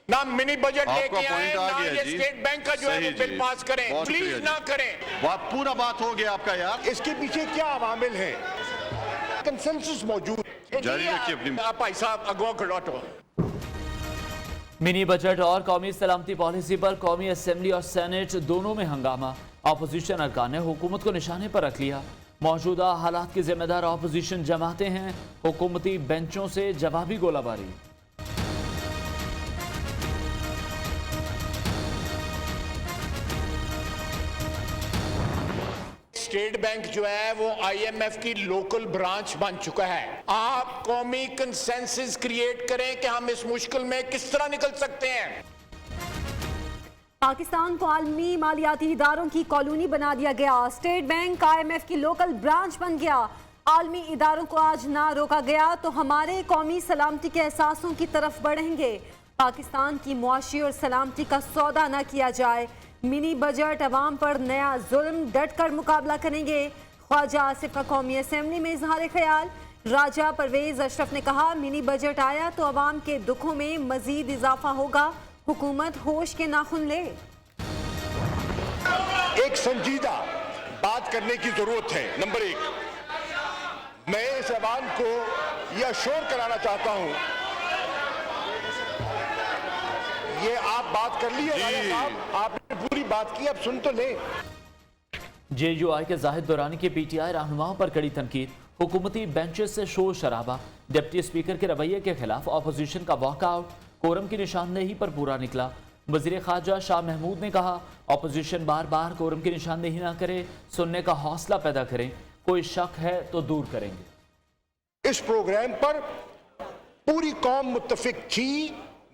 ना mini budget लेके आए, पॉइंट आ ना गया ये जी। स्टेट बैंक का जो है वो बिल पास करें, बहुत प्लीज शुक्रिया ना जी। करें। पूरा बात हो गया आपका यार। इसके पीछे क्या अवामिल है? कंसेंसस मौजूद। जारी रखिए अपनी। भाई साहब अगवा खड़ोटो। मिनी बजट और कौमी सलामती पॉलिसी पर कौमी असेंबली और सेनेट दोनों में हंगामा। अपोजिशन अरकान ने हुकूमत को निशाने पर रख लिया। मौजूदा हालात की जिम्मेदार अपोजिशन जमाते हैं, हुकूमती बेंचों से जवाबी गोलाबारी। स्टेट बैंक जो है वो IMF की लोकल ब्रांच बन चुका है। आप कौमी कंसेंसस क्रिएट करें कि हम इस मुश्किल में किस तरह निकल सकते हैं। पाकिस्तान को आलमी मालियाती इदारों की कॉलोनी बना दिया गया। स्टेट बैंक IMF की लोकल ब्रांच बन गया। आलमी इदारों को आज ना रोका गया तो हमारे कौमी सलामती के एहसासों की तरफ बढ़ेंगे। पाकिस्तान की मुआशी और सलामती का सौदा न किया जाए। मिनी बजट अवाम पर नया जुल्म, डट कर मुकाबला करेंगे। ख्वाजा आसिफ का कौमी असेंबली में इजहार ख्याल। राजा परवेज अशरफ ने कहा, मिनी बजट आया तो अवाम के दुखों में मजीद इजाफा होगा। हुकूमत होश के नाखुन ले। एक संजीदा बात करने की जरूरत है। नंबर एक, मैं इस ऐवान को यह श्योर कराना चाहता हूं, ये आप बात कर लिए राजा साहब, आपने पूरी बात की, अब सुन तो ले। JUI के जाहिद दुरानी के PTI रहनुमाओं पर कड़ी तनकीद। हुकूमती बेंचेस से शोर शराबा। डिप्टी स्पीकर के रवैये के खिलाफ अपोजिशन का वॉकआउट। कोरम की निशानदेही पर पूरा निकला। वजीर खारजा शाह महमूद ने कहा, अपोजिशन बार बार कोरम की निशानदेही ना करे, सुनने का हौसला पैदा करें, कोई शक है तो दूर करेंगे। इस प्रोग्राम पर पूरी कौम मुत्तफिक थी,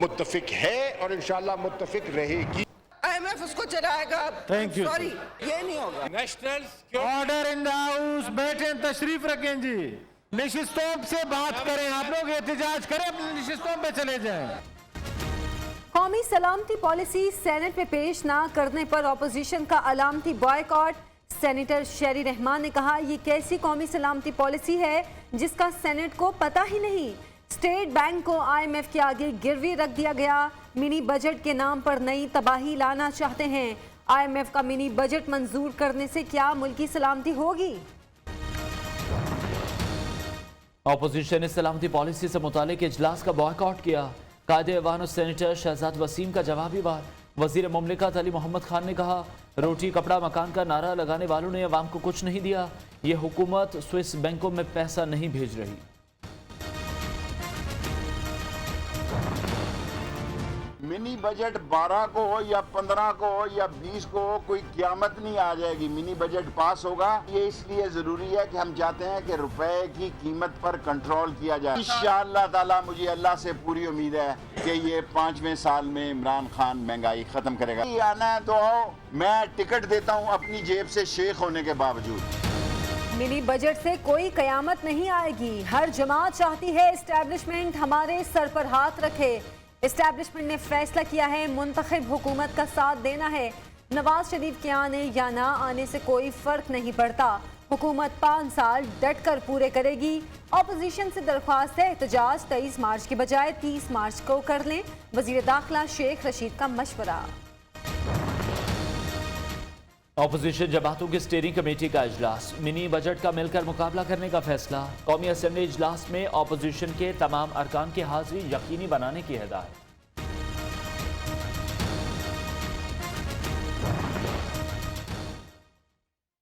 मुत्तफिक है और इंशाअल्लाह मुत्तफिक रहेगी। IMF उसको चलाएगा। Thank you, सॉरी, ये नहीं होगा। National order in the house. बैठे, तशरीफ रखें जी। निशिस्तों से बात करें, आप लोग एहतजाज करें, अपनी निशिस्तों पे चले जाएं। कौमी सलामती पॉलिसी सेनेट में पेश ना करने पर अपोजिशन का अलामती बॉयकॉट। सेनेटर शेरी रहमान ने कहा, ये कैसी कौमी सलामती पॉलिसी है जिसका सेनेट को पता ही नहीं। स्टेट बैंक को IMF के आगे गिरवी रख दिया गया। मिनी बजट के नाम पर नई तबाही लाना चाहते हैं। IMF का मिनी बजट मंजूर करने से क्या मुल्की सलामती होगी? अपोजिशन ने सलामती पॉलिसी से मुतालिक इजलास का बॉयकॉट किया। कायदे ऐवान और सेनेटर शहजाद वसीम का जवाबी वार। वजीर मुमलिकत अली मोहम्मद खान ने कहा, रोटी कपड़ा मकान का नारा लगाने वालों ने अवाम को कुछ नहीं दिया। ये हुकूमत स्विस बैंकों में पैसा नहीं भेज रही। मिनी बजट 12 को हो या 15 को हो या 20 को हो, कोई क़यामत नहीं आ जाएगी, मिनी बजट पास होगा। ये इसलिए ज़रूरी है कि हम चाहते हैं कि रुपए की कीमत पर कंट्रोल किया जाए। इंशाअल्लाह ताला मुझे अल्लाह से पूरी उम्मीद है कि ये 5वें साल में इमरान खान महंगाई ख़त्म करेगा। आना है तो आओ, मैं टिकट देता हूँ अपनी जेब से शेख होने के बावजूद। मिनी बजट से कोई कयामत नहीं आएगी। हर जमात चाहती है एस्टैब्लिशमेंट हमारे सर पर हाथ रखे। एस्टैब्लिशमेंट ने फैसला किया है मुंतखब हुकूमत का साथ देना है। नवाज शरीफ के आने या ना आने से कोई फर्क नहीं पड़ता। हुकूमत 5 साल डट कर पूरे करेगी। अपोजिशन से दरख्वास्त है, एहतजाज 23 मार्च के बजाय 30 मार्च को कर लें। वजीर दाखिला शेख रशीद का मशवरा। अपोजिशन जमातों की स्टीयरिंग कमेटी का इजलास। मिनी बजट का मिलकर मुकाबला करने का फैसला। कौमी असेंबली इजलास में अपोजिशन के तमाम अरकान की हाजिरी यकीनी बनाने की हिदायत।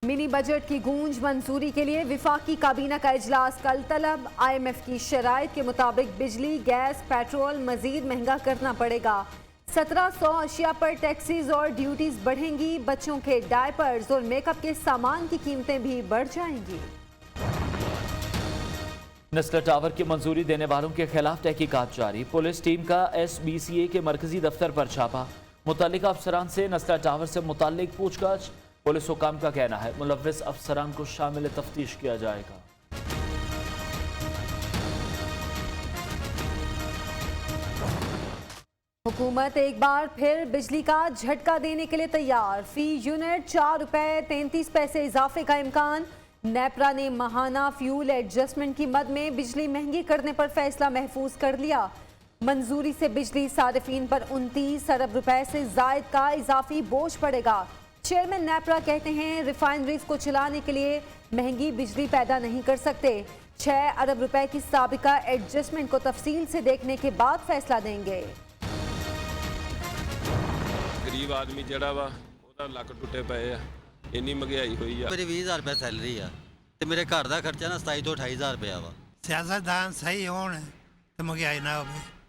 मिनी बजट की गूंज मंजूरी के लिए विफाकी काबीना का इजलास कल तलब। IMF की शराइत के मुताबिक बिजली, गैस, पेट्रोल मजीद महंगा करना पड़ेगा। 1700 अशिया पर टैक्सीज और ड्यूटीज बढ़ेंगी। बच्चों के डायपर्स और मेकअप के सामान की कीमतें भी बढ़ जाएंगी। नस्ल टावर की मंजूरी देने वालों के खिलाफ तहकीकात जारी। पुलिस टीम का SBCA के मरकजी दफ्तर पर छापा। मुतल्लिका अफसरान से नस्ल टावर से मुताल्लिक पूछताछ। पुलिस हुकाम का कहना है मुलव्विस अफसरान को शामिल तफ्तीश किया जाएगा। हुकूमत एक बार फिर बिजली का झटका देने के लिए तैयार। फी यूनिट 4 रुपए 33 पैसे इजाफे का इम्कान। नेपरा ने माहाना फ्यूल एडजस्टमेंट की मद में बिजली महंगी करने पर फैसला महफूज कर लिया। मंजूरी से बिजली सारिफीन पर 29 अरब रुपए से जायद का इजाफी बोझ पड़ेगा। चेयरमैन नेपरा कहते हैं रिफाइनरीज को चलाने के लिए महंगी बिजली पैदा नहीं कर सकते। 6 अरब रुपए की साबिका एडजस्टमेंट को तफसील से देखने के बाद फैसला देंगे। गरीब आदमी जड़ा वा ਉਹਦਾ ਲੱਕ ਟੁੱਟੇ ਪਏ ਆ ਇੰਨੀ ਮਹਿੰਗਾਈ ਹੋਈ ਆ मेरी 20,000 रुपये सैलरी आ ते मेरे घर का खर्चा ना 27 ਤੋਂ 28,000 रुपया वा। सियासतदान सही होने तो महंगाई ना हो।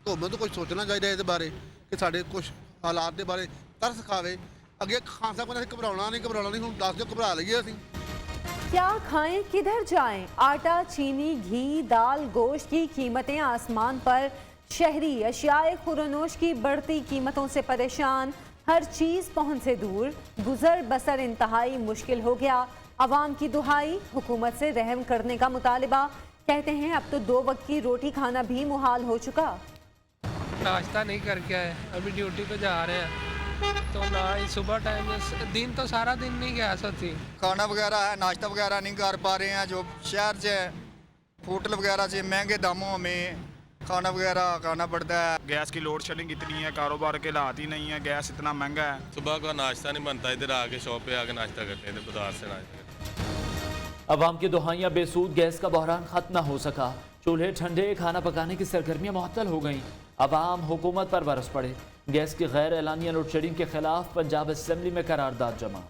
हुकूमत को कुछ सोचना चाहिए इस बारे कि साढ़े कुछ हालात के बारे तरस खावे। अगे खान साहब ने घबराना नहीं हम 10 जो घबरा लीए असीं। क्या खाएं किधर जाएं? आटा, चीनी, घी, दाल, गोश्त की कीमतें आसमान पर। शहरी अशियाए खुरनोश की बढ़ती कीमतों से परेशान, हर चीज पहुंच से दूर, गुजर बसर इंतहाई मुश्किल हो गया। अवाम की दुहाई, हुकूमत से रहम करने का मुतालिबा। कहते हैं अब तो 2 वक्त की रोटी खाना भी मुहाल हो चुका। नाश्ता नहीं करके आए, अभी ड्यूटी पे जा रहे हैं तो ना ही सुबह टाइम दिन तो सारा दिन नहीं गैस होती। खाना वगैरह है, नाश्ता वगैरह नहीं कर पा रहे हैं। जो शहर से होटल वगैरह से महंगे दामों में खाना वगैरह खाना पड़ता है। गैस की लोड शेडिंग इतनी है, कारोबार के हालात ही नहीं है, गैस इतना महंगा है। सुबह का नाश्ता नहीं बनता, इधर आके शॉप पे आके नाश्ता करते हैं, बाजार से नाश्ता करते हैं। अवाम की दुहाइयाँ बेसूद, गैस का बहरान खत्म न हो सका। चूल्हे ठंडे, खाना पकाने की सरगर्मियाँ मुअत्तल हो गईं। अवाम हुकूमत पर बरस पड़े। गैस की गैर एलानिया लोड शेडिंग के खिलाफ पंजाब असेंबली में करारदाद जमा।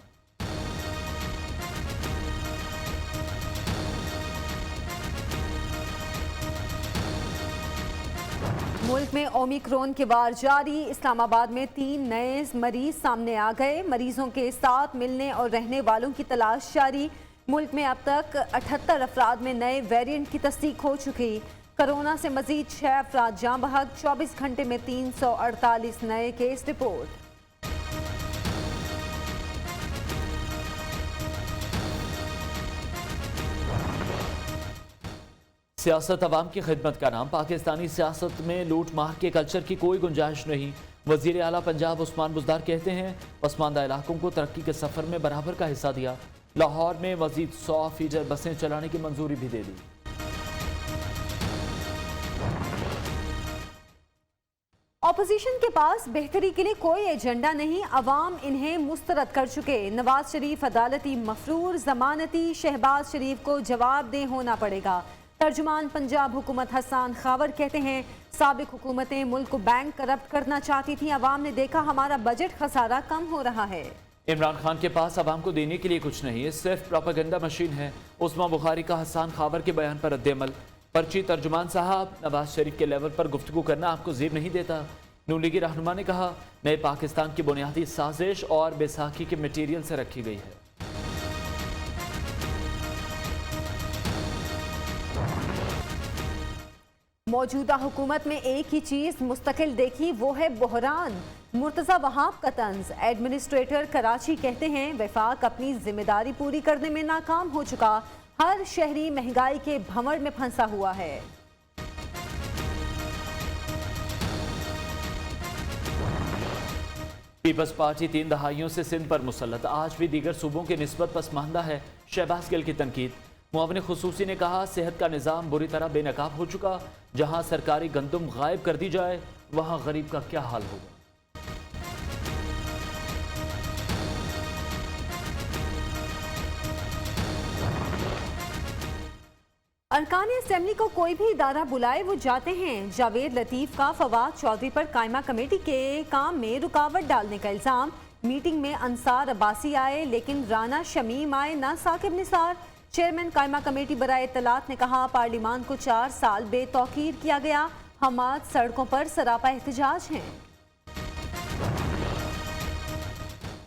मुल्क में ओमिक्रॉन के वार जारी। इस्लामाबाद में 3 नए मरीज सामने आ गए। मरीजों के साथ मिलने और रहने वालों की तलाश जारी। मुल्क में अब तक 78 अफराद में नए वेरिएंट की तस्दीक हो चुकी। कोरोना से मजीद 6 अफराद जाँ बहक। 24 घंटे में 348 नए केस रिपोर्ट। सियासत अवाम की खिदमत का नाम। पाकिस्तानी सियासत में लूट मार के कल्चर की कोई गुंजाइश नहीं। वजीर आला पंजाब उस्मान बुज़दार कहते हैं पसमानदा इलाकों को तरक्की के सफ़र में बराबर का हिस्सा दिया। लाहौर में मजीद 100 फीडर बसें चलाने की मंजूरी भी दे दी। ऑपोजिशन के पास बेहतरी के लिए कोई एजेंडा नहीं, अवाम इन्हें मुस्तरद कर चुके। नवाज शरीफ अदालती मफरूर, जमानती शहबाज शरीफ को जवाबदेह होना पड़ेगा। तर्जुमान पंजाब हुकूमत हसन खावर कहते हैं साबिक हुकूमतें मुल्क को बैंक करप्ट करना चाहती थी, अवाम ने देखा हमारा बजट खसारा कम हो रहा है। इमरान खान के पास अवाम को देने के लिए कुछ नहीं, सिर्फ प्रोपेगेंडा मशीन है। उस्मा बुखारी का हसन खावर के बयान पर रद्द-ए-अमल। पर्ची तर्जुमान साहब, नवाज शरीफ के लेवल पर गुफ्तगू करना आपको ज़ेब नहीं देता। नून लीगी रहनुमा ने कहा नए पाकिस्तान की बुनियादी साजिश और बैसाखी के मटीरियल से रखी गई है। मौजूदा हुकूमत में एक ही चीज मुस्तकिल देखी, वो है बहरान। मुर्तज़ा वहाब का तंज। एडमिनिस्ट्रेटर कराची कहते हैं वफाक अपनी जिम्मेदारी पूरी करने में नाकाम हो चुका। हर शहरी महंगाई के भंवर में फंसा हुआ है। पीपल्स पार्टी 3 दहाइयों से सिंध पर मुसल्लत, आज भी दीगर सूबों के निस्बत पसमानदा है। शहबाज गिल की तनकीद। मुआविन खुसूसी ने कहा सेहत का निज़ाम बुरी तरह बेनकाब हो चुका। जहां सरकारी गंदम गायब कर दी जाए वहां गरीब का क्या हाल होगा। अरकान असेंबली को कोई भी इदारा बुलाए वो जाते हैं। जावेद लतीफ़ का फवाद चौधरी पर कायमा कमेटी के काम में रुकावट डालने का इल्ज़ाम। मीटिंग में अंसार अब्बासी आए लेकिन राना शमीम आए ना साकिब निसार। चेयरमैन कायमा कमेटी बराए इत्तलात ने कहा पार्लिमान को 4 साल बेतौकीर किया गया। हमाद सड़कों पर सरापा एहतजाज हैं।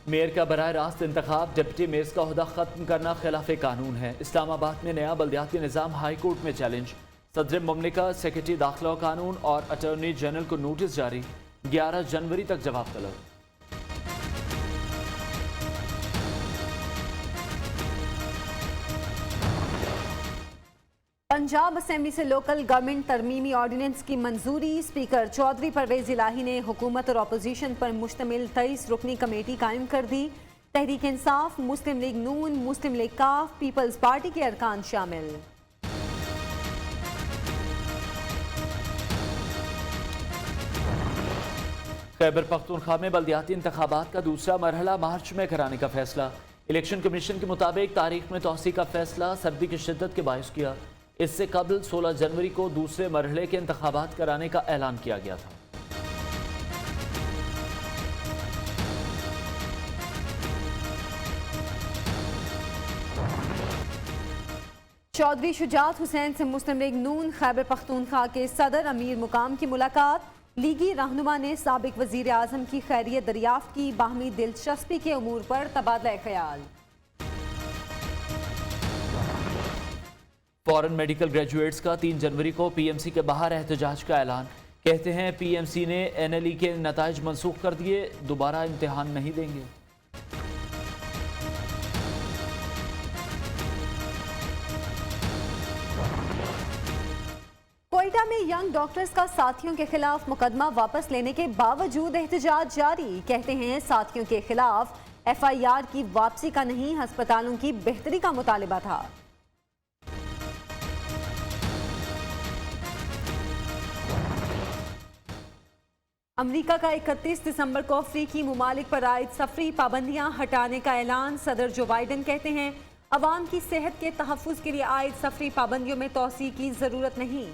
मेयर का बराह रास्त इंतखाब, डिप्टी मेयर्स का ओहदा खत्म करना खिलाफ कानून है। इस्लामाबाद में नया बल्दियाती निज़ाम हाई कोर्ट में चैलेंज। सदर मुमलिका, सेक्रेटरी दाखिला कानून और अटॉर्नी जनरल को नोटिस जारी। 11 जनवरी तक जवाब तलब। पंजाब असेंबली से लोकल गवर्नमेंट तरमीमी ऑर्डिनेंस की मंजूरी। स्पीकर चौधरी परवेज इलाही ने हुकूमत और अपोजिशन पर मुश्तमिल 23 रुकनी कमेटी कायम कर दी। तहरीक इंसाफ, मुस्लिम लीग नून, मुस्लिम लीग काफ, पीपल्स पार्टी के अरकान शामिल। खैबर पख्तूनख्वा में बल्दियाती इंतखाबात का दूसरा मरहला मार्च में कराने का फैसला। इलेक्शन कमीशन के मुताबिक तारीख में तोसी का फैसला सर्दी की शिद्दत के बायस किया। इससे कबल 16 जनवरी को दूसरे मरहले के इंतखाबात कराने का ऐलान किया गया था। चौधरी शुजात हुसैन से मुस्लिम लीग नून खैबर पख्तूनख्वा के सदर अमीर मुकाम की मुलाकात। लीगी रहनुमा ने साबिक वजीर आजम की खैरियत दरियाफ्त की। बाहमी दिलचस्पी के उमूर पर तबादला ख्याल। फॉरेन मेडिकल ग्रेजुएट्स का 3 जनवरी को पीएमसी के बाहर एहतजाज का ऐलान। कहते हैं पीएमसी ने एनएलई के नताइज मनसूख कर दिए, दोबारा इम्तिहान नहीं देंगे। कोयटा में यंग डॉक्टर्स का साथियों के खिलाफ मुकदमा वापस लेने के बावजूद एहतजाज जारी। कहते हैं साथियों के खिलाफ FIR की वापसी का नहीं, अस्पतालों की बेहतरी का मुतालिबा था। अमरीका का 31 दिसंबर को अफ्रीकी मुमालिक पर आयद सफरी पाबंदियां हटाने का ऐलान। सदर जो बाइडन कहते हैं अवाम की सेहत के तहफ़्फ़ुज़ के लिए आयद सफरी पाबंदियों में तोसी की ज़रूरत नहीं।